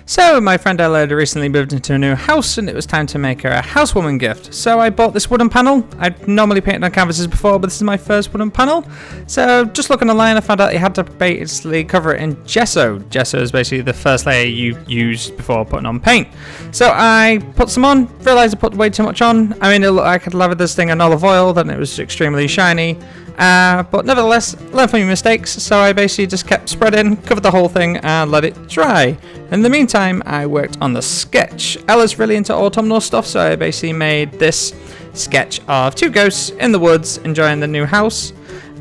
So my friend Ella had recently moved into a new house and it was time to make her a housewarming gift. So I bought this wooden panel. I'd normally painted on canvases before, but this is my first wooden panel. So just looking online, I found out you had to basically cover it in gesso. Gesso is basically the first layer you use before putting on paint. So I put some on, realised I put way too much on. I mean, it looked like I'd lathered this thing in olive oil, then it was extremely shiny. But nevertheless, learn from your mistakes, so I basically just kept spreading, covered the whole thing, and let it dry. In the meantime, I worked on the sketch. Ella's really into autumnal stuff, so I basically made this sketch of two ghosts in the woods enjoying the new house.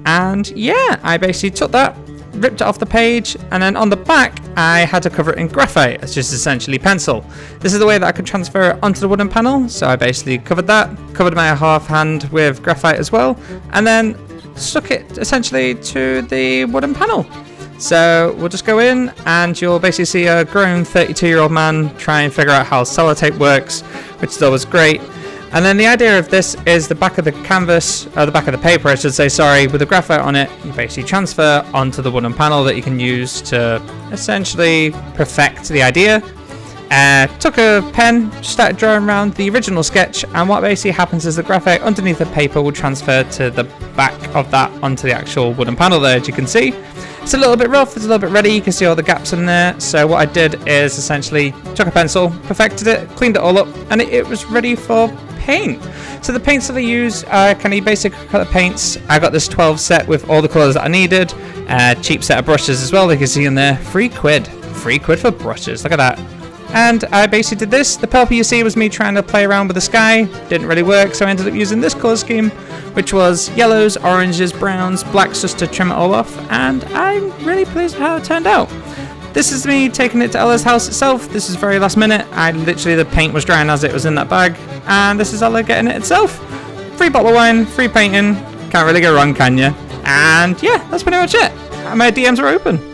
And yeah, I basically took that, ripped it off the page, and then on the back, I had to cover it in graphite. It's just essentially pencil. This is the way that I could transfer it onto the wooden panel, so I basically covered that, covered my half hand with graphite as well, and then stuck it essentially to the wooden panel. So we'll just go in and you'll basically see a grown 32-year-old man try and figure out how sellotape works, which is always great. And then the idea of this is the back of the canvas, or the back of the paper I should say, sorry, with the graphite on it, you basically transfer onto the wooden panel that you can use to essentially perfect the idea. Took a pen, started drawing around the original sketch, and what basically happens is the graphite underneath the paper will transfer to the back of that onto the actual wooden panel there, as you can see. It's a little bit rough, it's a little bit ready, you can see all the gaps in there. So what I did is essentially took a pencil, perfected it, cleaned it all up, and it was ready for paint. So the paints that I use are kind of basic colour paints. I got this 12 set with all the colours that I needed. Cheap set of brushes as well, you can see in there. £3. £3 for brushes, look at that. And I basically did this. The purple you see was me trying to play around with the sky. Didn't really work, so I ended up using this colour scheme, which was yellows, oranges, browns, blacks, just to trim it all off. And I'm really pleased with how it turned out. This is me taking it to Ella's house itself. This is very last minute. The paint was drying as it was in that bag. And this is Ella getting it itself. Free bottle of wine, free painting. Can't really go wrong, can you? And yeah, that's pretty much it. My DMs are open.